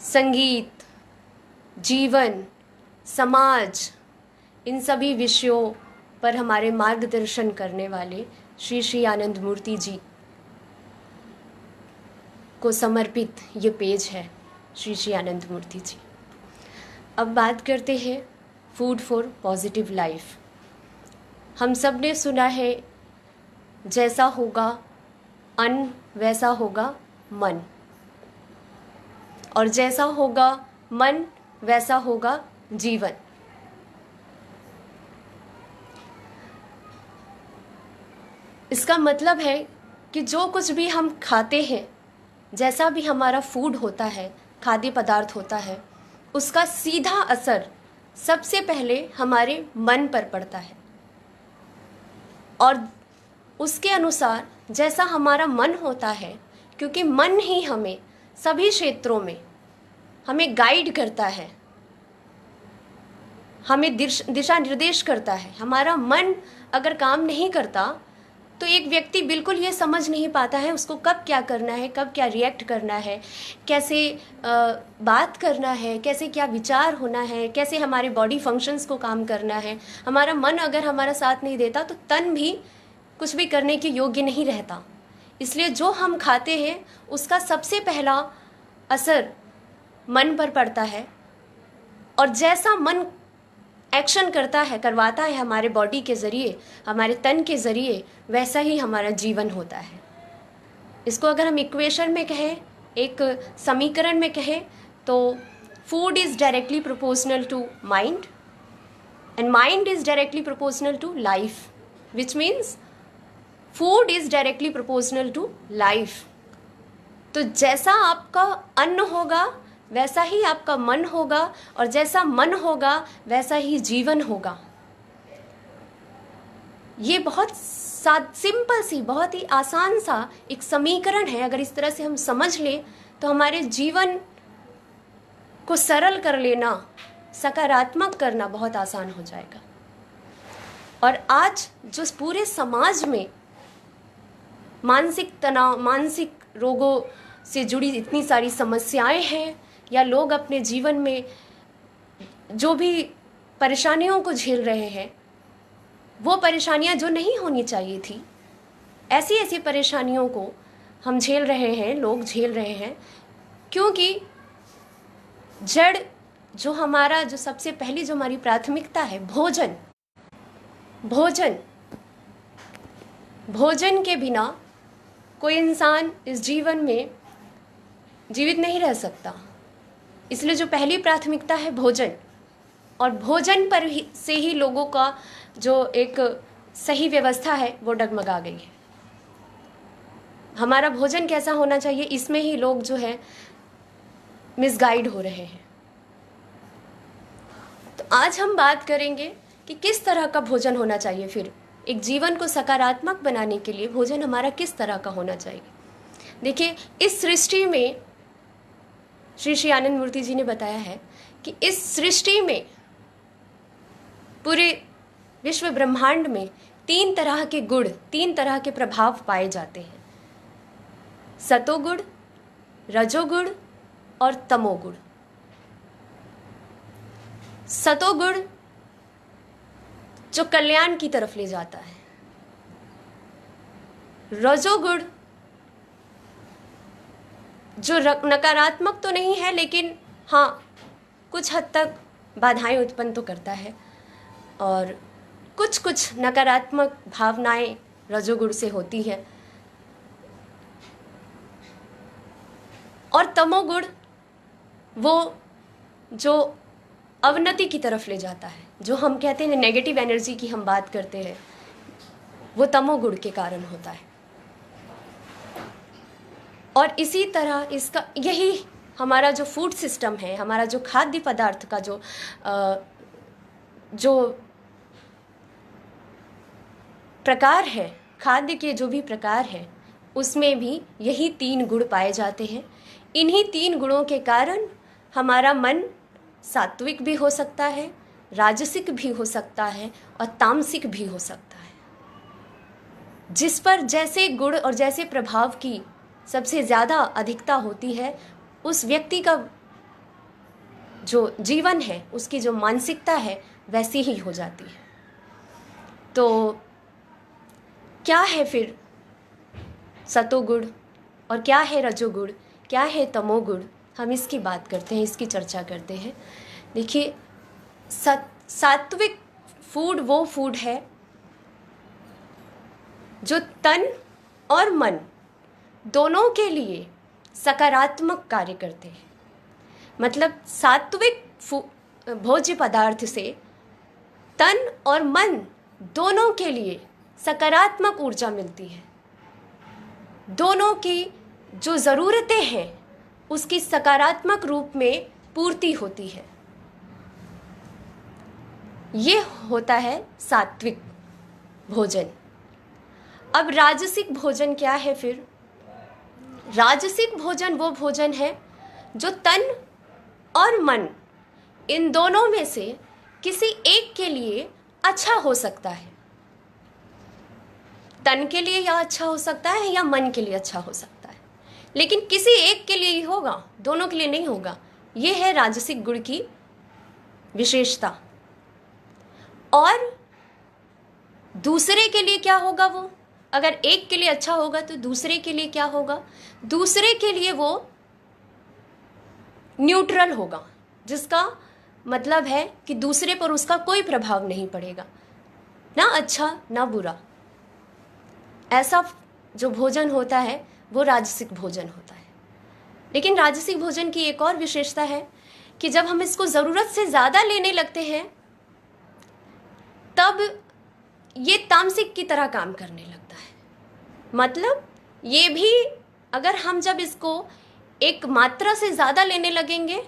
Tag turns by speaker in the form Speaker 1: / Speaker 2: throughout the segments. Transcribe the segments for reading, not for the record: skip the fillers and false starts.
Speaker 1: संगीत, जीवन, समाज, इन सभी विषयों पर हमारे मार्गदर्शन करने वाले श्री श्री आनंद मूर्ति जी को समर्पित ये पेज है श्री श्री आनंद मूर्ति जी। अब बात करते हैं फूड फॉर पॉजिटिव लाइफ। हम सब ने सुना है, जैसा होगा अन्न वैसा होगा मन, और जैसा होगा मन वैसा होगा जीवन। इसका मतलब है कि जो कुछ भी हम खाते हैं, जैसा भी हमारा फूड होता है, खाद्य पदार्थ होता है, उसका सीधा असर सबसे पहले हमारे मन पर पड़ता है, और उसके अनुसार जैसा हमारा मन होता है, क्योंकि मन ही हमें सभी क्षेत्रों में हमें गाइड करता है, हमें दिशा निर्देश करता है। हमारा मन अगर काम नहीं करता तो एक व्यक्ति बिल्कुल ये समझ नहीं पाता है उसको कब क्या करना है, कब क्या रिएक्ट करना है, कैसे बात करना है, कैसे क्या विचार होना है, कैसे हमारे बॉडी फंक्शंस को काम करना है। हमारा मन अगर हमारा साथ नहीं देता तो तन भी कुछ भी करने के योग्य नहीं रहता। इसलिए जो हम खाते हैं उसका सबसे पहला असर मन पर पड़ता है, और जैसा मन एक्शन करता है, करवाता है हमारे बॉडी के ज़रिए, हमारे तन के ज़रिए, वैसा ही हमारा जीवन होता है। इसको अगर हम इक्वेशन में कहें, एक समीकरण में कहें, तो food is directly proportional to mind and mind is directly proportional to life, which means food is directly proportional to life. तो जैसा आपका अन्न होगा वैसा ही आपका मन होगा, और जैसा मन होगा वैसा ही जीवन होगा। ये बहुत सिंपल सी, बहुत ही आसान सा एक समीकरण है। अगर इस तरह से हम समझ लें तो हमारे जीवन को सरल कर लेना, सकारात्मक करना बहुत आसान हो जाएगा। और आज जो पूरे समाज में मानसिक तनाव, मानसिक रोगों से जुड़ी इतनी सारी समस्याएं हैं, या लोग अपने जीवन में जो भी परेशानियों को झेल रहे हैं, वो परेशानियां जो नहीं होनी चाहिए थी, ऐसी ऐसी परेशानियों को हम झेल रहे हैं, लोग झेल रहे हैं, क्योंकि जड़ जो हमारा, जो सबसे पहली जो हमारी प्राथमिकता है, भोजन। भोजन भोजन के बिना कोई इंसान इस जीवन में जीवित नहीं रह सकता। इसलिए जो पहली प्राथमिकता है भोजन, और भोजन पर से ही लोगों का जो एक सही व्यवस्था है वो डगमगा गई है। हमारा भोजन कैसा होना चाहिए, इसमें ही लोग जो है मिसगाइड हो रहे हैं। तो आज हम बात करेंगे कि किस तरह का भोजन होना चाहिए। फिर एक जीवन को सकारात्मक बनाने के लिए भोजन हमारा किस तरह का होना चाहिए। देखिए, इस सृष्टि में श्री श्री आनंद मूर्ति जी ने बताया है कि इस सृष्टि में, पूरे विश्व ब्रह्मांड में 3 तरह के गुण, 3 तरह के प्रभाव पाए जाते हैं। सतोगुण, रजोगुण और तमोगुण। सतोगुण जो कल्याण की तरफ ले जाता है, रजोगुण जो नकारात्मक तो नहीं है, लेकिन हाँ कुछ हद तक बाधाएं उत्पन्न तो करता है, और कुछ कुछ नकारात्मक भावनाएं रजोगुण से होती है। और तमोगुण वो जो अवनति की तरफ ले जाता है, जो हम कहते हैं नेगेटिव एनर्जी की हम बात करते हैं, वो तमोगुण के कारण होता है। और इसी तरह इसका, यही हमारा जो फूड सिस्टम है, हमारा जो खाद्य पदार्थ का जो प्रकार है, खाद्य के जो भी प्रकार है, उसमें भी यही 3 गुण पाए जाते हैं। इन्हीं 3 गुणों के कारण हमारा मन सात्विक भी हो सकता है, राजसिक भी हो सकता है और तामसिक भी हो सकता है। जिस पर जैसे गुण और जैसे प्रभाव की सबसे ज़्यादा अधिकता होती है, उस व्यक्ति का जो जीवन है, उसकी जो मानसिकता है वैसी ही हो जाती है। तो क्या है फिर सतोगुण और क्या है रजोगुण, क्या है तमोगुण, हम इसकी बात करते हैं, इसकी चर्चा करते हैं। देखिए, सात्विक फूड वो फूड है जो तन और मन दोनों के लिए सकारात्मक कार्य करते हैं। मतलब सात्विक भोज्य पदार्थ से तन और मन दोनों के लिए सकारात्मक ऊर्जा मिलती है। दोनों की जो ज़रूरतें हैं उसकी सकारात्मक रूप में पूर्ति होती है। ये होता है सात्विक भोजन। अब राजसिक भोजन क्या है फिर? राजसिक भोजन वो भोजन है जो तन और मन इन दोनों में से किसी एक के लिए अच्छा हो सकता है। तन के लिए या अच्छा हो सकता है या मन के लिए अच्छा हो सकता है, लेकिन किसी एक के लिए ही होगा, दोनों के लिए नहीं होगा। ये है राजसिक गुण की विशेषता। और दूसरे के लिए क्या होगा? वो अगर एक के लिए अच्छा होगा तो दूसरे के लिए क्या होगा? दूसरे के लिए वो न्यूट्रल होगा, जिसका मतलब है कि दूसरे पर उसका कोई प्रभाव नहीं पड़ेगा, ना अच्छा ना बुरा। ऐसा जो भोजन होता है वो राजसिक भोजन होता है। लेकिन राजसिक भोजन की एक और विशेषता है कि जब हम इसको ज़रूरत से ज़्यादा लेने लगते हैं तब ये तामसिक की तरह काम करने लगता है। मतलब ये भी, अगर हम जब इसको एक मात्रा से ज़्यादा लेने लगेंगे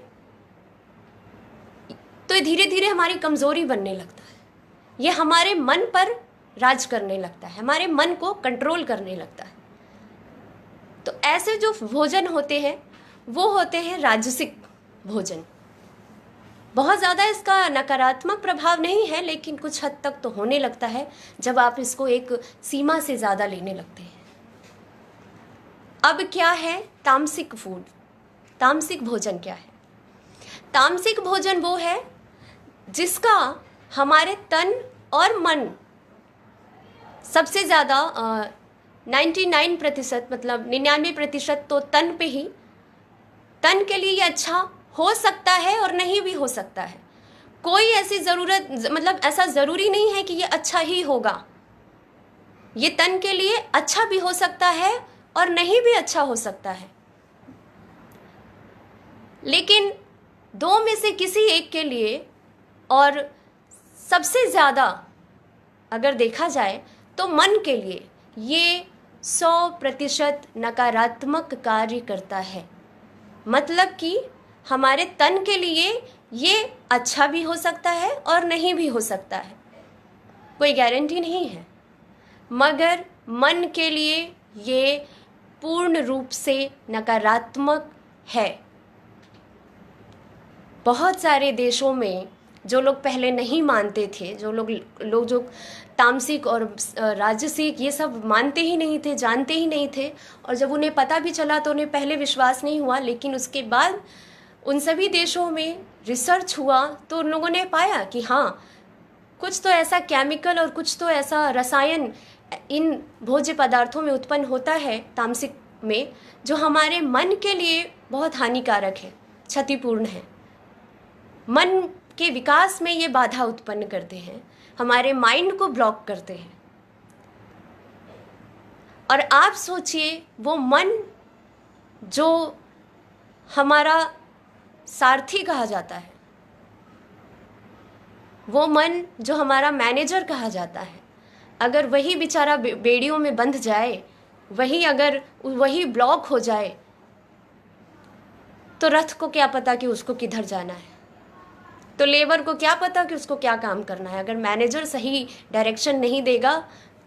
Speaker 1: तो धीरे धीरे हमारी कमज़ोरी बनने लगता है। ये हमारे मन पर राज करने लगता है, हमारे मन को कंट्रोल करने लगता है। तो ऐसे जो भोजन होते हैं वो होते हैं राजसिक भोजन। बहुत ज़्यादा इसका नकारात्मक प्रभाव नहीं है, लेकिन कुछ हद तक तो होने लगता है जब आप इसको एक सीमा से ज़्यादा लेने लगते हैं। अब क्या है तामसिक फूड? तामसिक भोजन क्या है? तामसिक भोजन वो है जिसका हमारे तन और मन सबसे ज़्यादा 99%, मतलब 99% तो तन पे ही, तन के लिए ये अच्छा हो सकता है और नहीं भी हो सकता है। कोई ऐसी ज़रूरत, मतलब ऐसा ज़रूरी नहीं है कि ये अच्छा ही होगा। ये तन के लिए अच्छा भी हो सकता है और नहीं भी अच्छा हो सकता है। लेकिन दो में से किसी एक के लिए, और सबसे ज़्यादा अगर देखा जाए तो मन के लिए ये 100% नकारात्मक कार्य करता है। मतलब कि हमारे तन के लिए ये अच्छा भी हो सकता है और नहीं भी हो सकता है, कोई गारंटी नहीं है। मगर मन के लिए ये पूर्ण रूप से नकारात्मक है। बहुत सारे देशों में जो लोग पहले नहीं मानते थे, जो लोग जो तामसिक और राजसिक ये सब मानते ही नहीं थे, जानते ही नहीं थे, और जब उन्हें पता भी चला तो उन्हें पहले विश्वास नहीं हुआ, लेकिन उसके बाद उन सभी देशों में रिसर्च हुआ तो उन लोगों ने पाया कि हाँ, कुछ तो ऐसा केमिकल और कुछ तो ऐसा रसायन इन भोज्य पदार्थों में उत्पन्न होता है तामसिक में, जो हमारे मन के लिए बहुत हानिकारक है, क्षतिपूर्ण है। मन के विकास में ये बाधा उत्पन्न करते हैं, हमारे माइंड को ब्लॉक करते हैं। और आप सोचिए, वो मन जो हमारा सारथी कहा जाता है, वो मन जो हमारा मैनेजर कहा जाता है, अगर वही बेचारा बेड़ियों में बंध जाए, वही ब्लॉक हो जाए, तो रथ को क्या पता कि उसको किधर जाना है, तो लेबर को क्या पता कि उसको क्या काम करना है। अगर मैनेजर सही डायरेक्शन नहीं देगा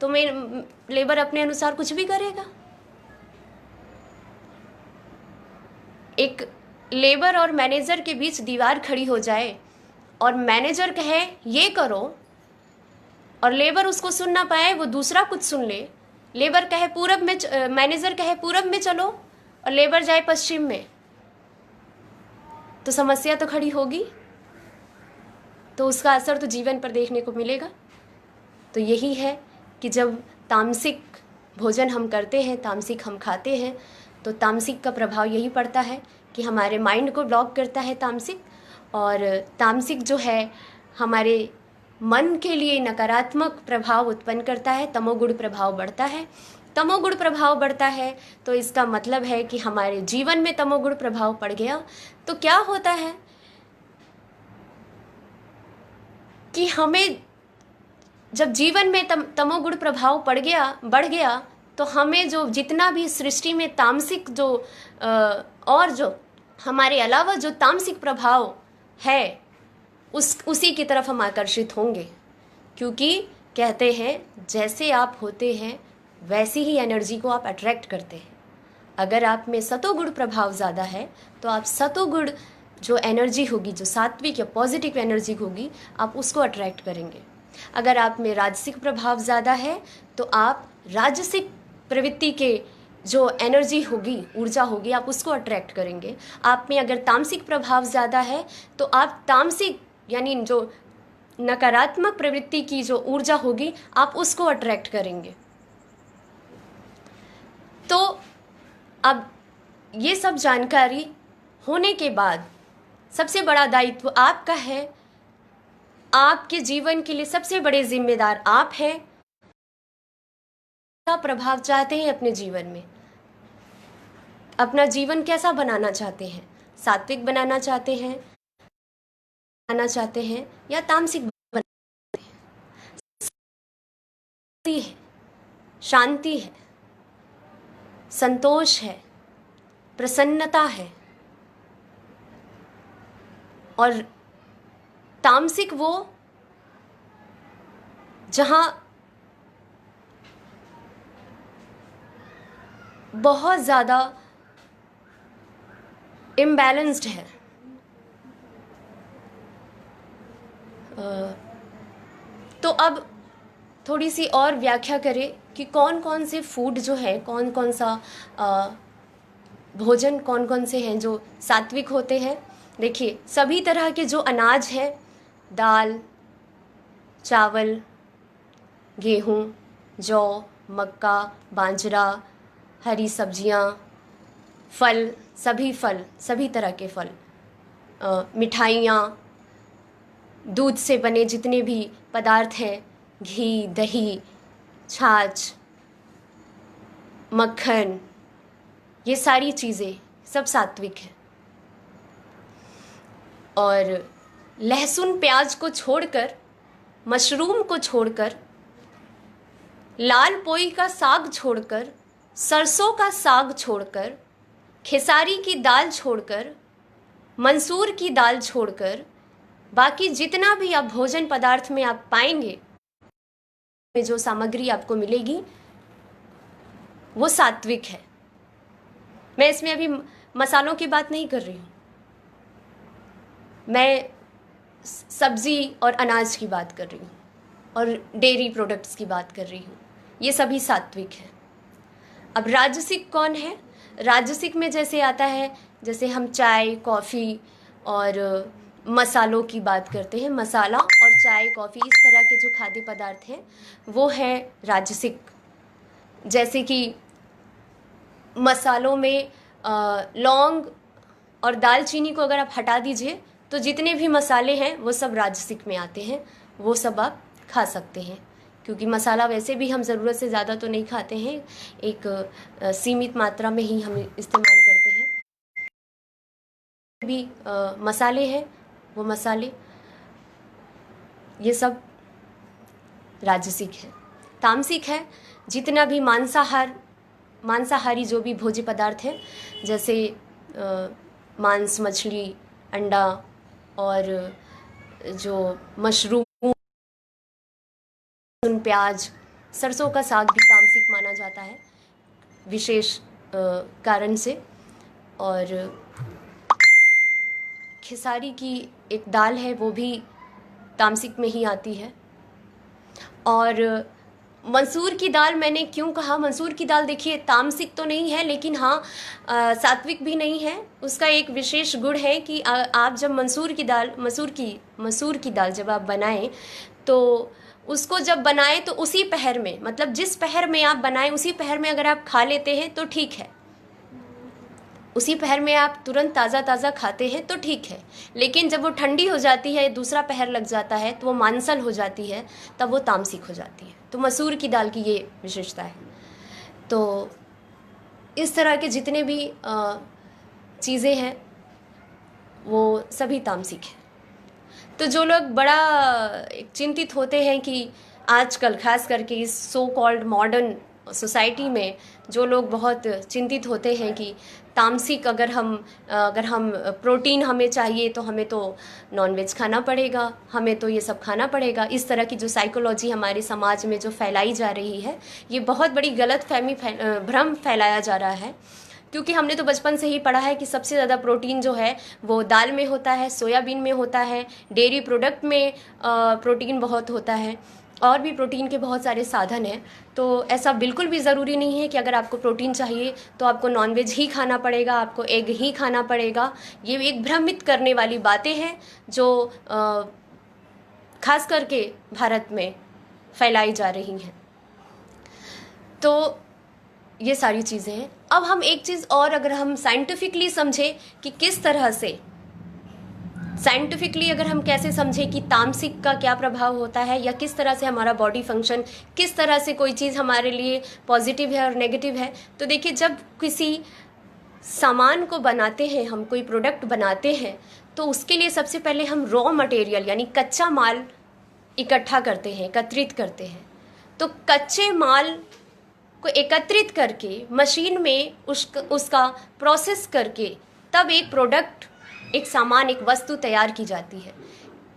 Speaker 1: तो लेबर अपने अनुसार कुछ भी करेगा। एक लेबर और मैनेजर के बीच दीवार खड़ी हो जाए और मैनेजर कहे ये करो और लेबर उसको सुन ना पाए, वो दूसरा कुछ सुन ले, लेबर कहे पूरब में, मैनेजर कहे पूरब में चलो और लेबर जाए पश्चिम में, तो समस्या तो खड़ी होगी, तो उसका असर तो जीवन पर देखने को मिलेगा। तो यही है कि जब तामसिक भोजन हम करते हैं, तामसिक हम खाते हैं, तो तामसिक का प्रभाव यही पड़ता है कि हमारे माइंड को ब्लॉक करता है तामसिक। और तामसिक जो है हमारे मन के लिए नकारात्मक प्रभाव उत्पन्न करता है, तमोगुण प्रभाव बढ़ता है। तमोगुण प्रभाव बढ़ता है तो इसका मतलब है कि हमारे जीवन में तमोगुण प्रभाव पड़ गया। तो क्या होता है कि हमें जब जीवन में तमोगुण प्रभाव बढ़ गया तो हमें जो जितना भी सृष्टि में तामसिक जो और जो हमारे अलावा जो तामसिक प्रभाव है उसी की तरफ हम आकर्षित होंगे। क्योंकि कहते हैं जैसे आप होते हैं वैसी ही एनर्जी को आप अट्रैक्ट करते हैं। अगर आप में सतोगुण प्रभाव ज़्यादा है तो आप सतोगुण जो एनर्जी होगी, जो सात्विक या पॉजिटिव एनर्जी होगी, आप उसको अट्रैक्ट करेंगे। अगर आप में राजसिक प्रभाव ज़्यादा है तो आप राजसिक प्रवृत्ति के जो एनर्जी होगी, ऊर्जा होगी, आप उसको अट्रैक्ट करेंगे। आप में अगर तामसिक प्रभाव ज़्यादा है तो आप तामसिक यानी जो नकारात्मक प्रवृत्ति की जो ऊर्जा होगी आप उसको अट्रैक्ट करेंगे। तो अब ये सब जानकारी होने के बाद सबसे बड़ा दायित्व आपका है। आपके जीवन के लिए सबसे बड़े जिम्मेदार आप हैं। क्या प्रभाव चाहते हैं अपने जीवन में? अपना जीवन कैसा बनाना चाहते हैं? सात्विक बनाना चाहते हैं या तामसिक बनाना चाहते हैं? शांति है, संतोष है, प्रसन्नता है। और तामसिक वो जहां बहुत ज़्यादा इम्बैलेंस्ड है। तो अब थोड़ी सी और व्याख्या करें कि कौन कौन से फूड जो है, कौन कौन सा भोजन कौन कौन से हैं जो सात्विक होते हैं। देखिए, सभी तरह के जो अनाज हैं, दाल, चावल, गेहूँ, जौ, मक्का, बाजरा, हरी सब्जियाँ, फल, सभी तरह के फल, मिठाइयाँ, दूध से बने जितने भी पदार्थ हैं, घी, दही, छाछ, मक्खन, ये सारी चीज़ें सब सात्विक हैं। और लहसुन प्याज को छोड़कर, मशरूम को छोड़कर, लाल पोई का साग छोड़कर, सरसों का साग छोड़कर, खेसारी की दाल छोड़कर, मंसूर की दाल छोड़कर, बाकी जितना भी आप भोजन पदार्थ में आप पाएंगे, जो सामग्री आपको मिलेगी वो सात्विक है। मैं इसमें अभी मसालों की बात नहीं कर रही हूँ, मैं सब्जी और अनाज की बात कर रही हूँ और डेयरी प्रोडक्ट्स की बात कर रही हूँ। ये सभी सात्विक है। अब राजसिक कौन है? राजसिक में जैसे आता है, जैसे हम चाय, कॉफ़ी और मसालों की बात करते हैं। मसाला और चाय, कॉफ़ी, इस तरह के जो खाद्य पदार्थ हैं वो है राजसिक। जैसे कि मसालों में लौंग और दालचीनी को अगर आप हटा दीजिए तो जितने भी मसाले हैं वो सब राजसिक में आते हैं। वो सब आप खा सकते हैं, क्योंकि मसाला वैसे भी हम ज़रूरत से ज़्यादा तो नहीं खाते हैं, एक सीमित मात्रा में ही हम इस्तेमाल करते हैं। भी मसाले हैं, वो मसाले ये सब राजसिक है। तामसिक है जितना भी मांसाहारी जो भी भोज्य पदार्थ हैं, जैसे मांस, मछली, अंडा और जो मशरूम, प्याज, सरसों का साग भी तामसिक माना जाता है विशेष कारण से। और खेसारी की एक दाल है वो भी तामसिक में ही आती है। और मसूर की दाल मैंने क्यों कहा, मसूर की दाल देखिए तामसिक तो नहीं है, लेकिन हाँ सात्विक भी नहीं है। उसका एक विशेष गुण है कि आप जब मसूर की दाल जब आप बनाएं तो उसको जब बनाएं तो उसी पहर में, मतलब जिस पहर में आप बनाएं उसी पहर में अगर आप खा लेते हैं तो ठीक है, उसी पहर में आप तुरंत ताज़ा ताज़ा खाते हैं तो ठीक है। लेकिन जब वो ठंडी हो जाती है, दूसरा पहर लग जाता है, तो वो मांसल हो जाती है, तब वो तामसिक हो जाती है। तो मसूर की दाल की ये विशेषता है। तो इस तरह के जितने भी चीज़ें हैं वो सभी तामसिक हैं। तो जो लोग बड़ा चिंतित होते हैं कि आजकल खास करके इस सो कॉल्ड मॉडर्न सोसाइटी में जो लोग बहुत चिंतित होते हैं कि तामसिक अगर हम प्रोटीन हमें चाहिए तो हमें तो नॉनवेज खाना पड़ेगा, हमें तो ये सब खाना पड़ेगा, इस तरह की जो साइकोलॉजी हमारे समाज में जो फैलाई जा रही है, ये बहुत बड़ी गलत भ्रम फैलाया जा रहा है। क्योंकि हमने तो बचपन से ही पढ़ा है कि सबसे ज़्यादा प्रोटीन जो है वो दाल में होता है, सोयाबीन में होता है, डेयरी प्रोडक्ट में प्रोटीन बहुत होता है, और भी प्रोटीन के बहुत सारे साधन हैं। तो ऐसा बिल्कुल भी ज़रूरी नहीं है कि अगर आपको प्रोटीन चाहिए तो आपको नॉनवेज ही खाना पड़ेगा, आपको एग ही खाना पड़ेगा। ये एक भ्रमित करने वाली बातें हैं जो खास करके भारत में फैलाई जा रही हैं। तो ये सारी चीज़ें हैं। अब हम एक चीज़ और अगर हम साइंटिफिकली समझें कि किस तरह से साइंटिफिकली अगर हम कैसे समझें कि तामसिक का क्या प्रभाव होता है, या किस तरह से हमारा बॉडी फंक्शन, किस तरह से कोई चीज़ हमारे लिए पॉजिटिव है और नेगेटिव है। तो देखिए, जब किसी सामान को बनाते हैं, हम कोई प्रोडक्ट बनाते हैं, तो उसके लिए सबसे पहले हम रॉ मटेरियल यानी कच्चा माल इकट्ठा करते हैं, एकत्रित करते हैं। तो कच्चे माल को एकत्रित करके मशीन में उसका प्रोसेस करके तब एक प्रोडक्ट, एक सामान, एक वस्तु तैयार की जाती है।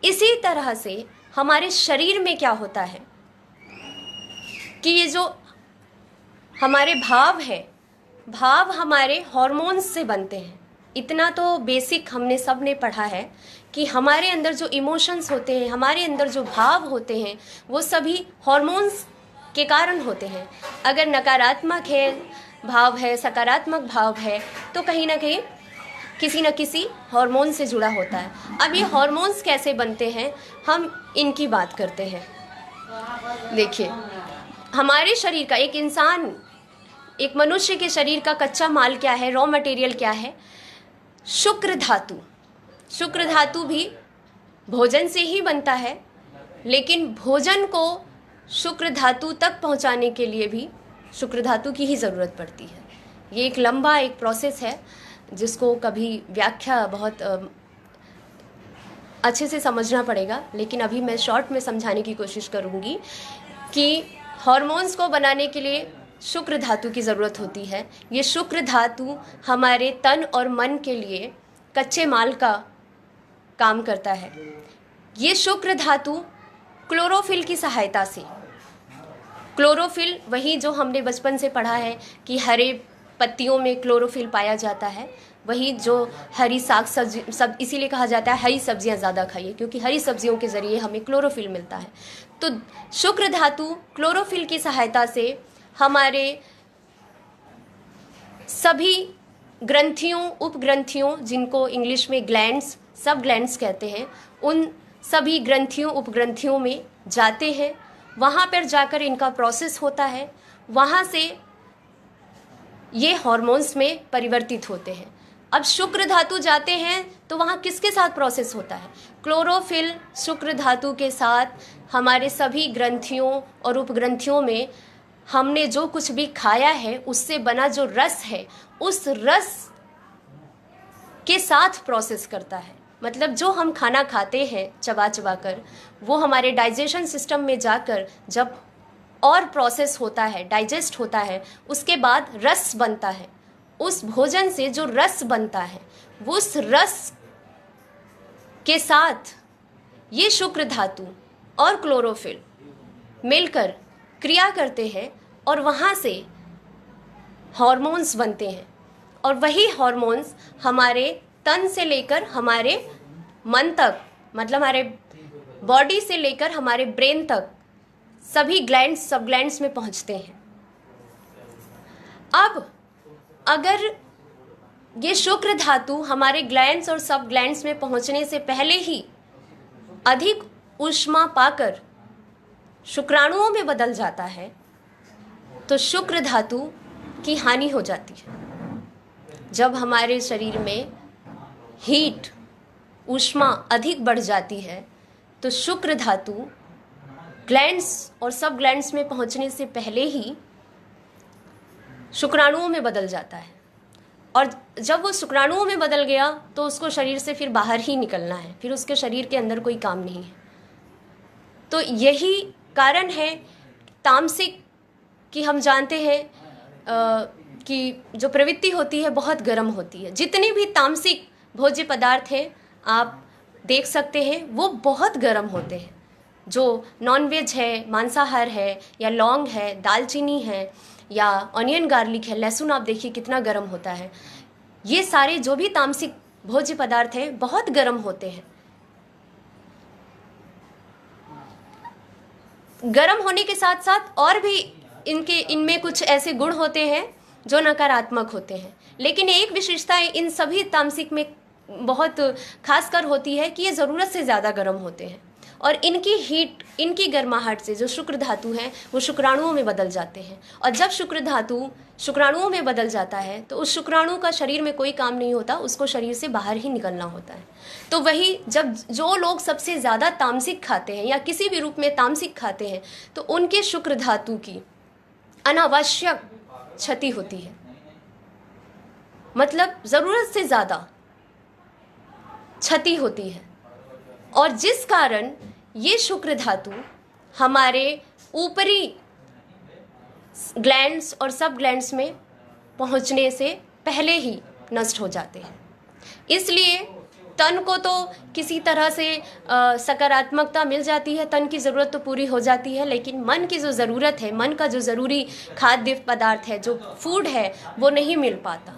Speaker 1: इसी तरह से हमारे शरीर में क्या होता है कि ये जो हमारे भाव है, भाव हमारे हॉर्मोन्स से बनते हैं। इतना तो बेसिक हमने सब ने पढ़ा है कि हमारे अंदर जो इमोशंस होते हैं, हमारे अंदर जो भाव होते हैं, वो सभी हॉर्मोन्स के कारण होते हैं। अगर नकारात्मक है भाव है, सकारात्मक भाव है, तो कहीं ना कहीं किसी न किसी हार्मोन से जुड़ा होता है। अब ये हार्मोन्स कैसे बनते हैं, हम इनकी बात करते हैं। देखिए, हमारे शरीर का, एक इंसान, एक मनुष्य के शरीर का कच्चा माल क्या है, रॉ मटेरियल क्या है? शुक्र धातु। शुक्र धातु भी भोजन से ही बनता है, लेकिन भोजन को शुक्र धातु तक पहुंचाने के लिए भी शुक्र धातु की ही ज़रूरत पड़ती है। ये एक लंबा एक प्रोसेस है जिसको कभी व्याख्या बहुत अच्छे से समझना पड़ेगा, लेकिन अभी मैं शॉर्ट में समझाने की कोशिश करूँगी कि हार्मोन्स को बनाने के लिए शुक्र धातु की ज़रूरत होती है। ये शुक्र धातु हमारे तन और मन के लिए कच्चे माल का काम करता है। ये शुक्र धातु क्लोरोफिल की सहायता से, क्लोरोफिल वही जो हमने बचपन से पढ़ा है कि हरे पत्तियों में क्लोरोफिल पाया जाता है, वही जो हरी साग सब्जी, सब इसीलिए कहा जाता है हरी सब्जियां ज़्यादा खाइए, क्योंकि हरी सब्जियों के ज़रिए हमें क्लोरोफिल मिलता है। तो शुक्र धातु क्लोरोफिल की सहायता से हमारे सभी ग्रंथियों, उपग्रंथियों, जिनको इंग्लिश में ग्लैंड्स, सब ग्लैंड्स कहते हैं, उन सभी ग्रंथियों, उपग्रंथियों में जाते हैं। वहाँ पर जाकर इनका प्रोसेस होता है, वहाँ से ये हार्मोन्स में परिवर्तित होते हैं। अब शुक्र धातु जाते हैं तो वहाँ किसके साथ प्रोसेस होता है? क्लोरोफिल शुक्र धातु के साथ हमारे सभी ग्रंथियों और उपग्रंथियों में हमने जो कुछ भी खाया है उससे बना जो रस है, उस रस के साथ प्रोसेस करता है। मतलब जो हम खाना खाते हैं चबा चबा कर, वो हमारे डाइजेशन सिस्टम में जाकर जब और प्रोसेस होता है, डाइजेस्ट होता है, उसके बाद रस बनता है। उस भोजन से जो रस बनता है, वो उस रस के साथ ये शुक्र धातु और क्लोरोफिल मिलकर क्रिया करते हैं और वहाँ से हार्मोन्स बनते हैं। और वही हार्मोन्स हमारे तन से लेकर हमारे मन तक, मतलब हमारे बॉडी से लेकर हमारे ब्रेन तक सभी ग्लैंड्स सब ग्लैंड्स में पहुंचते हैं। अब अगर ये शुक्र धातु हमारे ग्लैंड्स और सब ग्लैंड्स में पहुंचने से पहले ही अधिक ऊष्मा पाकर शुक्राणुओं में बदल जाता है तो शुक्र धातु की हानि हो जाती है। जब हमारे शरीर में हीट ऊष्मा अधिक बढ़ जाती है तो शुक्र धातु ग्लैंड्स और सब ग्लैंड्स में पहुंचने से पहले ही शुक्राणुओं में बदल जाता है, और जब वो शुक्राणुओं में बदल गया तो उसको शरीर से फिर बाहर ही निकलना है, फिर उसके शरीर के अंदर कोई काम नहीं है। तो यही कारण है तामसिक कि हम जानते हैं कि जो प्रवृत्ति होती है बहुत गर्म होती है। जितने भी तामसिक भोज्य पदार्थ हैं आप देख सकते हैं वो बहुत गर्म होते हैं। जो नॉनवेज है, मांसाहार है, या लौंग है, दालचीनी है, या ऑनियन गार्लिक है, लहसुन आप देखिए कितना गर्म होता है। ये सारे जो भी तामसिक भोज्य पदार्थ हैं बहुत गर्म होते हैं। गर्म होने के साथ साथ और भी इनमें कुछ ऐसे गुण होते हैं जो नकारात्मक होते हैं, लेकिन एक विशेषता इन सभी तामसिक में बहुत खासकर होती है कि ये ज़रूरत से ज़्यादा गर्म होते हैं, और इनकी हीट, इनकी गर्माहट से जो शुक्र धातु है वो शुक्राणुओं में बदल जाते हैं। और जब शुक्र धातु शुक्राणुओं में बदल जाता है तो उस शुक्राणु का शरीर में कोई काम नहीं होता, उसको शरीर से बाहर ही निकलना होता है। तो वही जब जो लोग सबसे ज़्यादा तामसिक खाते हैं या किसी भी रूप में तामसिक खाते हैं तो उनके शुक्र धातु की अनावश्यक क्षति होती है, मतलब ज़रूरत से ज़्यादा क्षति होती है, और जिस कारण ये शुक्र धातु हमारे ऊपरी ग्लैंड्स और सब ग्लैंड्स में पहुंचने से पहले ही नष्ट हो जाते हैं। इसलिए तन को तो किसी तरह से सकारात्मकता मिल जाती है, तन की ज़रूरत तो पूरी हो जाती है, लेकिन मन की जो ज़रूरत है, मन का जो ज़रूरी खाद्य पदार्थ है, जो फूड है, वो नहीं मिल पाता।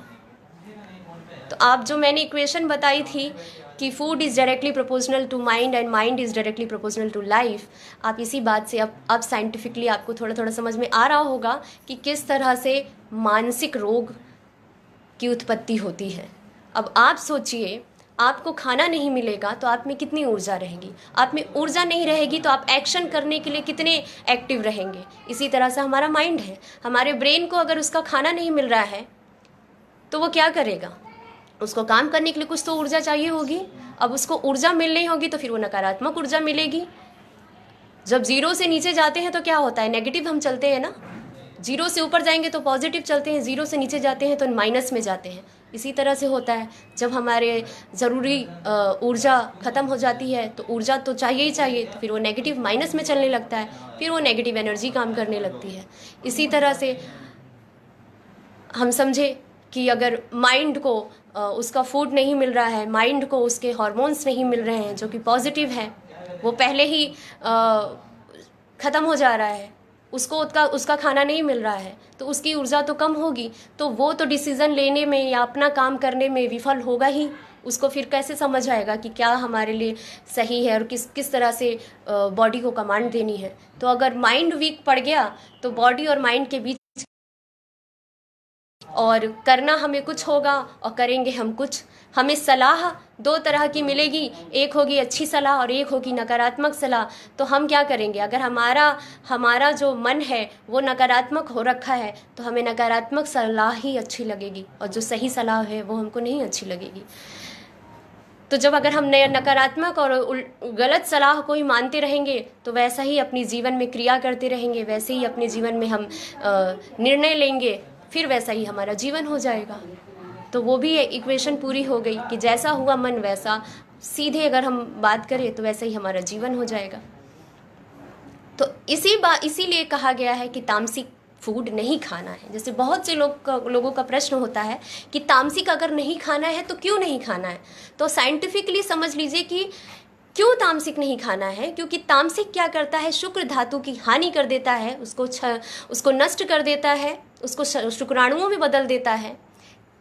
Speaker 1: तो आप जो मैंने इक्वेशन बताई थी कि food is directly proportional to mind and mind is directly proportional to life, आप इसी बात से अब साइंटिफिकली आपको थोड़ा थोड़ा समझ में आ रहा होगा कि किस तरह से मानसिक रोग की उत्पत्ति होती है। अब आप सोचिए, आपको खाना नहीं मिलेगा तो आप में कितनी ऊर्जा रहेगी, आप में ऊर्जा नहीं रहेगी तो आप एक्शन करने के लिए कितने एक्टिव रहेंगे। इसी तरह से हमारा माइंड है, हमारे ब्रेन को अगर उसका खाना नहीं मिल रहा है तो वो क्या करेगा, उसको काम करने के लिए कुछ तो ऊर्जा चाहिए होगी। अब उसको ऊर्जा मिल नहीं होगी तो फिर वो नकारात्मक ऊर्जा मिलेगी। जब जीरो से नीचे जाते हैं तो क्या होता है, नेगेटिव हम चलते हैं ना, जीरो से ऊपर जाएंगे तो पॉजिटिव चलते हैं, जीरो से नीचे जाते हैं तो माइनस में जाते हैं। इसी तरह से होता है, जब हमारे ज़रूरी ऊर्जा ख़त्म हो जाती है तो ऊर्जा तो चाहिए ही चाहिए, तो फिर वो नेगेटिव माइनस में चलने लगता है, फिर वो नेगेटिव एनर्जी काम करने लगती है। इसी तरह से हम समझे कि अगर माइंड को उसका फूड नहीं मिल रहा है, माइंड को उसके हार्मोन्स नहीं मिल रहे हैं जो कि पॉजिटिव है, वो पहले ही ख़त्म हो जा रहा है, उसको उसका खाना नहीं मिल रहा है तो उसकी ऊर्जा तो कम होगी, तो वो तो डिसीज़न लेने में या अपना काम करने में विफल होगा ही। उसको फिर कैसे समझ आएगा कि क्या हमारे लिए सही है और किस तरह से बॉडी को कमांड देनी है। तो अगर माइंड वीक पड़ गया तो बॉडी और माइंड के बीच और करना हमें कुछ होगा और करेंगे हम कुछ। हमें सलाह दो तरह की मिलेगी, एक होगी अच्छी सलाह और एक होगी नकारात्मक सलाह। तो हम क्या करेंगे, अगर हमारा जो मन है वो नकारात्मक हो रखा है तो हमें नकारात्मक सलाह ही अच्छी लगेगी और जो सही सलाह है वो हमको नहीं अच्छी लगेगी। तो जब अगर हम नकारात्मक और गलत सलाह को ही मानते रहेंगे तो वैसा ही अपनी जीवन में क्रिया करते रहेंगे, वैसे ही अपने जीवन में हम निर्णय लेंगे, फिर वैसा ही हमारा जीवन हो जाएगा। तो वो भी इक्वेशन पूरी हो गई कि जैसा हुआ मन वैसा, सीधे अगर हम बात करें तो वैसा ही हमारा जीवन हो जाएगा। तो इसीलिए कहा गया है कि तामसिक फूड नहीं खाना है। जैसे बहुत से लोगों का प्रश्न होता है कि तामसिक अगर नहीं खाना है तो क्यों नहीं खाना है। तो साइंटिफिकली समझ लीजिए कि क्यों तामसिक नहीं खाना है, क्योंकि तामसिक क्या करता है, शुक्र धातु की हानि कर देता है, उसको नष्ट कर देता है, उसको शुक्राणुओं में बदल देता है,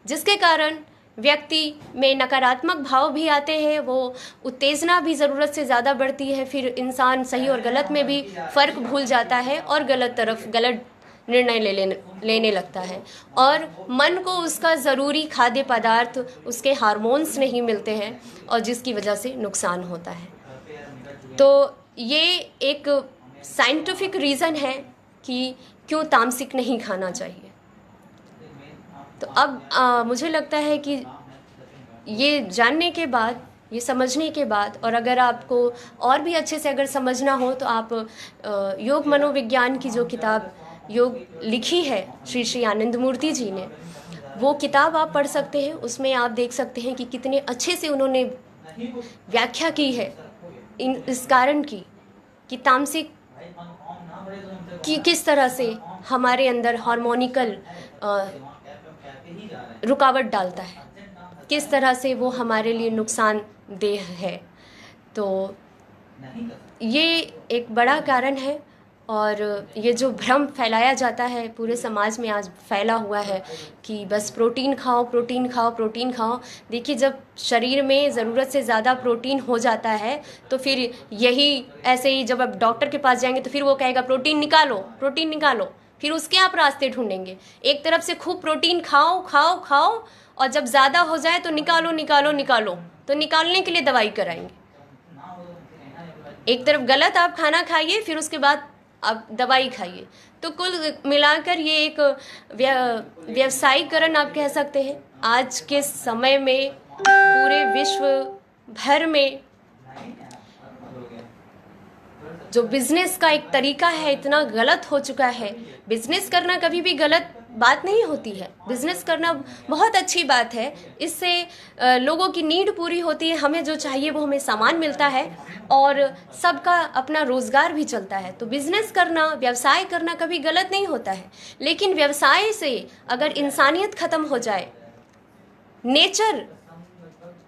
Speaker 1: जिसके कारण व्यक्ति में नकारात्मक भाव भी आते हैं, वो उत्तेजना भी ज़रूरत से ज़्यादा बढ़ती है, फिर इंसान सही और गलत में भी फ़र्क भूल जाता है और गलत निर्णय लेने लगता है, और मन को उसका ज़रूरी खाद्य पदार्थ, उसके हार्मोन्स नहीं मिलते हैं, और जिसकी वजह से नुकसान होता है। तो ये एक साइंटिफिक रीज़न है कि क्यों तामसिक नहीं खाना चाहिए। तो अब मुझे लगता है कि ये जानने के बाद, ये समझने के बाद, और अगर आपको और भी अच्छे से अगर समझना हो तो आप योग मनोविज्ञान की जो किताब योग लिखी है श्री श्री आनंद मूर्ति जी ने, वो किताब आप पढ़ सकते हैं। उसमें आप देख सकते हैं कि कितने अच्छे से उन्होंने व्याख्या की है इस कारण की कि तामसिक कि किस तरह से हमारे अंदर हार्मोनिकल रुकावट डालता है, किस तरह से वो हमारे लिए नुकसानदेह है। तो ये एक बड़ा कारण है, और ये जो भ्रम फैलाया जाता है पूरे समाज में आज फैला हुआ है कि बस प्रोटीन खाओ, प्रोटीन खाओ, प्रोटीन खाओ। देखिए, जब शरीर में ज़रूरत से ज़्यादा प्रोटीन हो जाता है तो फिर यही ऐसे ही जब आप डॉक्टर के पास जाएंगे तो फिर वो कहेगा प्रोटीन निकालो, प्रोटीन निकालो, फिर उसके आप रास्ते ढूंढेंगे। एक तरफ से खूब प्रोटीन खाओ खाओ खाओ, और जब ज़्यादा हो जाए तो निकालो निकालो निकालो, तो निकालने के लिए दवाई कराएंगे। एक तरफ गलत आप खाना खाइए, फिर उसके बाद आप दवाई खाइए। तो कुल मिलाकर ये एक व्यवसायीकरण आप कह सकते हैं। आज के समय में पूरे विश्व भर में जो बिजनेस का एक तरीका है इतना गलत हो चुका है। बिजनेस करना कभी भी गलत बात नहीं होती है, बिजनेस करना बहुत अच्छी बात है। इससे लोगों की नीड पूरी होती है, हमें जो चाहिए वो हमें सामान मिलता है, और सबका अपना रोजगार भी चलता है। तो बिजनेस करना, व्यवसाय करना कभी गलत नहीं होता है। लेकिन व्यवसाय से अगर इंसानियत खत्म हो जाए, नेचर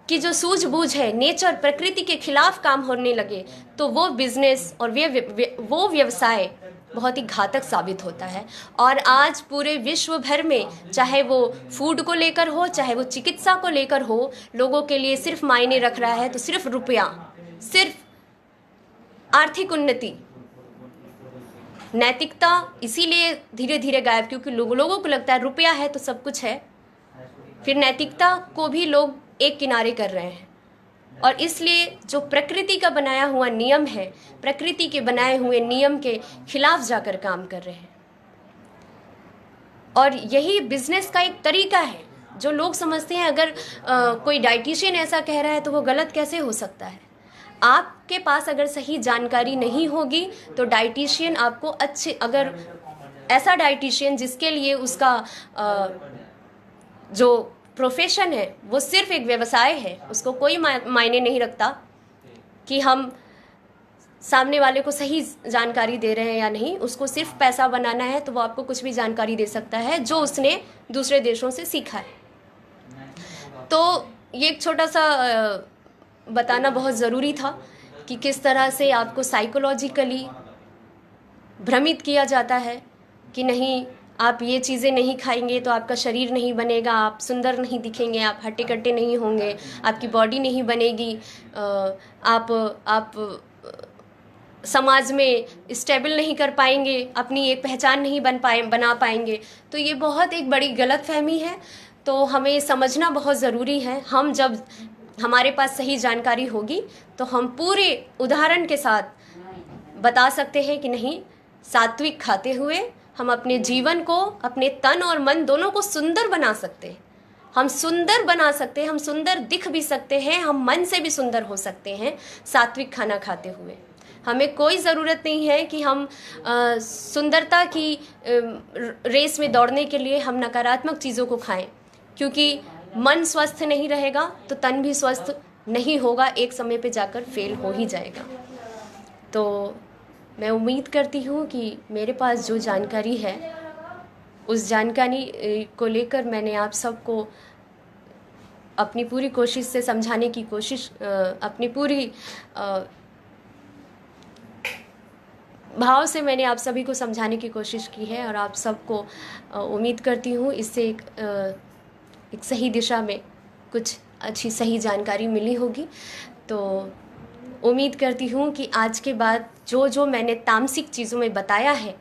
Speaker 1: की जो सूझबूझ है, नेचर प्रकृति के खिलाफ काम होने लगे, तो वो बिजनेस और वो व्यवसाय बहुत ही घातक साबित होता है। और आज पूरे विश्व भर में, चाहे वो फूड को लेकर हो, चाहे वो चिकित्सा को लेकर हो, लोगों के लिए सिर्फ मायने रख रहा है तो सिर्फ रुपया, सिर्फ आर्थिक उन्नति। नैतिकता इसीलिए धीरे धीरे गायब, क्योंकि लोगों को लगता है रुपया है तो सब कुछ है। फिर नैतिकता को भी लोग एक किनारे कर रहे हैं, और इसलिए जो प्रकृति का बनाया हुआ नियम है, प्रकृति के बनाए हुए नियम के खिलाफ जाकर काम कर रहे हैं। और यही बिजनेस का एक तरीका है जो लोग समझते हैं। अगर कोई डाइटिशियन ऐसा कह रहा है तो वो गलत कैसे हो सकता है। आपके पास अगर सही जानकारी नहीं होगी तो डाइटिशियन आपको अगर ऐसा डाइटिशियन जिसके लिए उसका जो प्रोफेशन है वो सिर्फ एक व्यवसाय है, उसको कोई मायने नहीं रखता कि हम सामने वाले को सही जानकारी दे रहे हैं या नहीं, उसको सिर्फ पैसा बनाना है, तो वो आपको कुछ भी जानकारी दे सकता है जो उसने दूसरे देशों से सीखा है। तो ये एक छोटा सा बताना बहुत ज़रूरी था कि किस तरह से आपको साइकोलॉजिकली भ्रमित किया जाता है कि नहीं, आप ये चीज़ें नहीं खाएंगे तो आपका शरीर नहीं बनेगा, आप सुंदर नहीं दिखेंगे, आप हट्टे कट्टे नहीं होंगे, आपकी बॉडी नहीं बनेगी, आप समाज में स्टेबल नहीं कर पाएंगे, अपनी एक पहचान नहीं बना पाएंगे। तो ये बहुत एक बड़ी गलतफहमी है। तो हमें समझना बहुत ज़रूरी है। हम जब हमारे पास सही जानकारी होगी तो हम पूरे उदाहरण के साथ बता सकते हैं कि नहीं, सात्विक खाते हुए हम अपने जीवन को, अपने तन और मन दोनों को सुंदर बना सकते हैं। हम सुंदर बना सकते हैं, हम सुंदर दिख भी सकते हैं, हम मन से भी सुंदर हो सकते हैं सात्विक खाना खाते हुए। हमें कोई ज़रूरत नहीं है कि हम सुंदरता की रेस में दौड़ने के लिए हम नकारात्मक चीज़ों को खाएं, क्योंकि मन स्वस्थ नहीं रहेगा तो तन भी स्वस्थ नहीं होगा, एक समय पे जाकर फेल हो ही जाएगा। तो मैं उम्मीद करती हूँ कि मेरे पास जो जानकारी है उस जानकारी को लेकर मैंने आप सबको अपनी पूरी कोशिश से समझाने की कोशिश, अपनी पूरी भाव से मैंने आप सभी को समझाने की कोशिश की है। और आप सबको उम्मीद करती हूँ इससे एक सही दिशा में कुछ अच्छी सही जानकारी मिली होगी। तो उम्मीद करती हूँ कि आज के बाद जो जो मैंने तामसिक चीज़ों में बताया है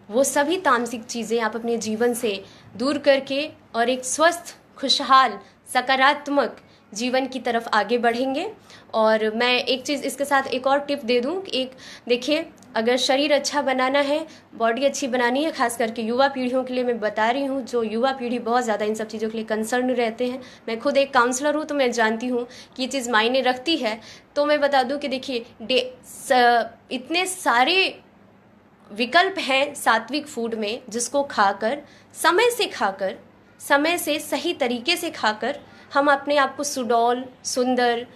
Speaker 1: वो सभी तामसिक चीज़ें आप अपने जीवन से दूर करके और एक स्वस्थ, खुशहाल, सकारात्मक जीवन की तरफ आगे बढ़ेंगे। और मैं एक चीज़ इसके साथ एक और टिप दे दूँ, एक देखिए, अगर शरीर अच्छा बनाना है, बॉडी अच्छी बनानी है, खास करके युवा पीढ़ियों के लिए मैं बता रही हूँ, जो युवा पीढ़ी बहुत ज़्यादा इन सब चीज़ों के लिए कंसर्न रहते हैं। मैं खुद एक काउंसलर हूँ तो मैं जानती हूँ कि ये चीज़ मायने रखती है। तो मैं बता दूँ कि देखिए, इतने सारे विकल्प हैं सात्विक फूड में, जिसको खाकर, समय से सही तरीके से खाकर हम अपने आप को सुडौल, सुंदर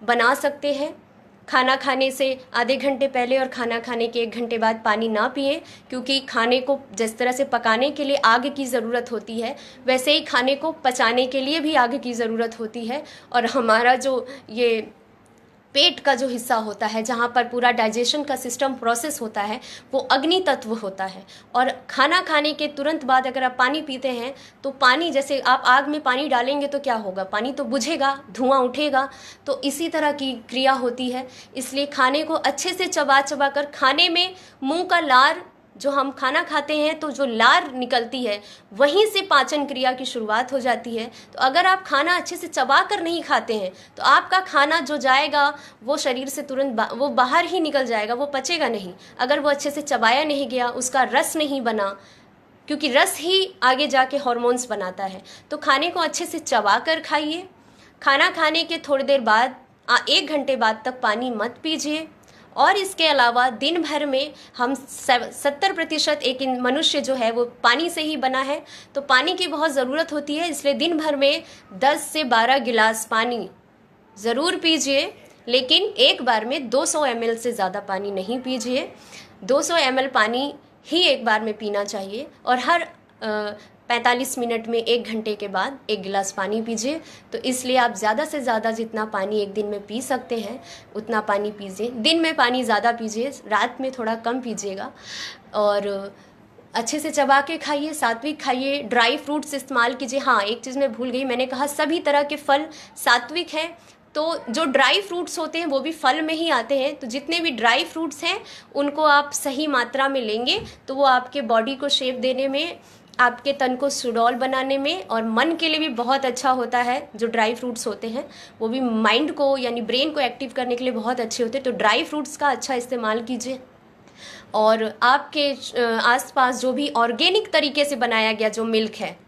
Speaker 1: बना सकते हैं। खाना खाने से आधे घंटे पहले और खाना खाने के 1 घंटे बाद पानी ना पिए, क्योंकि खाने को जिस तरह से पकाने के लिए आग की ज़रूरत होती है, वैसे ही खाने को पचाने के लिए भी आग की ज़रूरत होती है। और हमारा जो ये पेट का जो हिस्सा होता है, जहाँ पर पूरा डाइजेशन का सिस्टम प्रोसेस होता है, वो अग्नि तत्व होता है। और खाना खाने के तुरंत बाद अगर आप पानी पीते हैं तो पानी, जैसे आप आग में पानी डालेंगे तो क्या होगा, पानी तो बुझेगा, धुआं उठेगा। तो इसी तरह की क्रिया होती है। इसलिए खाने को अच्छे से चबा चबा कर, खाने में मुंह का लार, जो हम खाना खाते हैं तो जो लार निकलती है, वहीं से पाचन क्रिया की शुरुआत हो जाती है। तो अगर आप खाना अच्छे से चबा कर नहीं खाते हैं तो आपका खाना जो जाएगा वो शरीर से तुरंत वो बाहर ही निकल जाएगा, वो पचेगा नहीं। अगर वो अच्छे से चबाया नहीं गया, उसका रस नहीं बना, क्योंकि रस ही आगे जाके हार्मोन्स बनाता है। तो खाने को अच्छे से चबा कर खाइए। खाना खाने के थोड़ी देर बाद 1 घंटे बाद तक पानी मत पीजिए। और इसके अलावा दिन भर में हम 70% एक मनुष्य जो है वो पानी से ही बना है, तो पानी की बहुत ज़रूरत होती है। इसलिए दिन भर में 10 से 12 गिलास पानी ज़रूर पीजिए, लेकिन एक बार में 200 ml से ज़्यादा पानी नहीं पीजिए। 200 ml पानी ही एक बार में पीना चाहिए। और हर 45 मिनट में 1 घंटे के बाद 1 गिलास पानी पीजिए। तो इसलिए आप ज़्यादा से ज़्यादा जितना पानी एक दिन में पी सकते हैं उतना पानी पीजिए। दिन में पानी ज़्यादा पीजिए, रात में थोड़ा कम पीजिएगा। और अच्छे से चबा के खाइए, सात्विक खाइए, ड्राई फ्रूट्स इस्तेमाल कीजिए। हाँ, एक चीज़ मैं भूल गई, मैंने कहा सभी तरह के फल सात्विक हैं, तो जो ड्राई फ्रूट्स होते हैं वो भी फल में ही आते हैं। तो जितने भी ड्राई फ्रूट्स हैं उनको आप सही मात्रा में लेंगे तो वो आपके बॉडी को शेप देने में, आपके तन को सुडौल बनाने में और मन के लिए भी बहुत अच्छा होता है। जो ड्राई फ्रूट्स होते हैं वो भी माइंड को, यानी ब्रेन को एक्टिव करने के लिए बहुत अच्छे होते हैं। तो ड्राई फ्रूट्स का अच्छा इस्तेमाल कीजिए। और आपके आसपास जो भी ऑर्गेनिक तरीके से बनाया गया जो मिल्क है,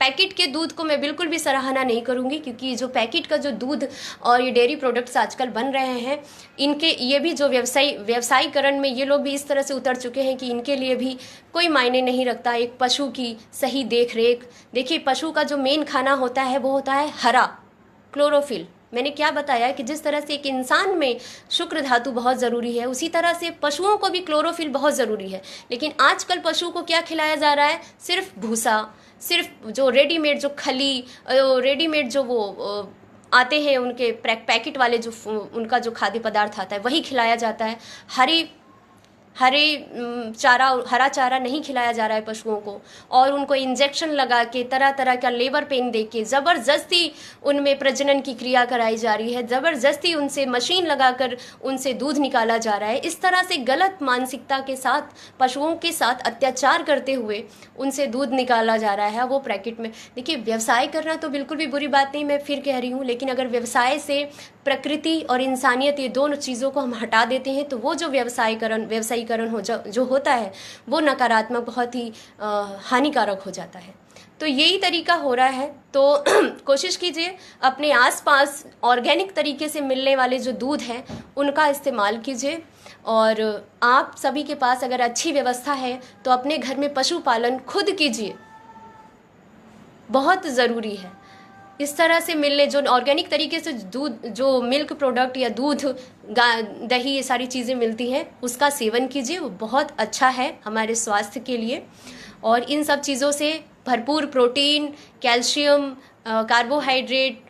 Speaker 1: पैकेट के दूध को मैं बिल्कुल भी सराहना नहीं करूंगी, क्योंकि जो पैकेट का जो दूध और ये डेयरी प्रोडक्ट्स आजकल बन रहे हैं, इनके ये भी जो व्यवसायीकरण में ये लोग भी इस तरह से उतर चुके हैं कि इनके लिए भी कोई मायने नहीं रखता एक पशु की सही देख रेख। देखिए, पशु का जो मेन खाना होता है वो होता है हरा, क्लोरोफिल। मैंने क्या बताया कि जिस तरह से एक इंसान में शुक्र धातु बहुत ज़रूरी है, उसी तरह से पशुओं को भी क्लोरोफिल बहुत ज़रूरी है। लेकिन आजकल पशु को क्या खिलाया जा रहा है? सिर्फ भूसा, सिर्फ जो रेडीमेड जो खली, रेडीमेड जो वो आते हैं उनके पैकेट वाले, जो उनका जो खाद्य पदार्थ आता है वही खिलाया जाता है। हरा चारा नहीं खिलाया जा रहा है पशुओं को, और उनको इंजेक्शन लगा के, तरह तरह का लेबर पेन दे के ज़बरदस्ती उनमें प्रजनन की क्रिया कराई जा रही है, ज़बरदस्ती उनसे मशीन लगाकर उनसे दूध निकाला जा रहा है। इस तरह से गलत मानसिकता के साथ पशुओं के साथ अत्याचार करते हुए उनसे दूध निकाला जा रहा है वो पैकेट में। देखिए, व्यवसाय करना तो बिल्कुल भी बुरी बात नहीं, मैं फिर कह रही हूँ, लेकिन अगर व्यवसाय से प्रकृति और इंसानियत, ये दोनों चीज़ों को हम हटा देते हैं तो वो जो व्यवसायीकरण जो होता है वो नकारात्मक, बहुत ही हानिकारक हो जाता है। तो यही तरीका हो रहा है। तो कोशिश कीजिए अपने आसपास ऑर्गेनिक तरीके से मिलने वाले जो दूध हैं उनका इस्तेमाल कीजिए। और आप सभी के पास अगर अच्छी व्यवस्था है तो अपने घर में पशुपालन खुद कीजिए, बहुत ज़रूरी है। इस तरह से मिलने जो ऑर्गेनिक तरीके से दूध, जो मिल्क प्रोडक्ट या दूध, दही, ये सारी चीज़ें मिलती हैं, उसका सेवन कीजिए, वो बहुत अच्छा है हमारे स्वास्थ्य के लिए। और इन सब चीज़ों से भरपूर प्रोटीन, कैल्शियम, कार्बोहाइड्रेट,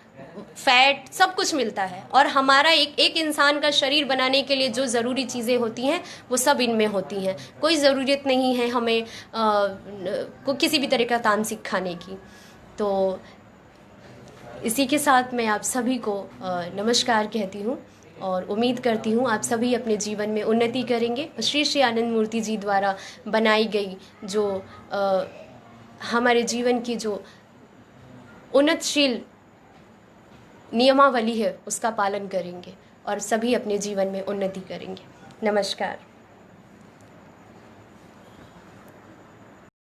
Speaker 1: फैट, सब कुछ मिलता है। और हमारा एक इंसान का शरीर बनाने के लिए जो ज़रूरी चीज़ें होती हैं वो सब इनमें होती हैं। कोई ज़रूरत नहीं है हमें किसी भी तरह का तामसिक खाने की। तो इसी के साथ मैं आप सभी को नमस्कार कहती हूँ और उम्मीद करती हूँ आप सभी अपने जीवन में उन्नति करेंगे। श्री श्री आनंद मूर्ति जी द्वारा बनाई गई जो हमारे जीवन की जो उन्नतशील नियमावली है उसका पालन करेंगे और सभी अपने जीवन में उन्नति करेंगे। नमस्कार।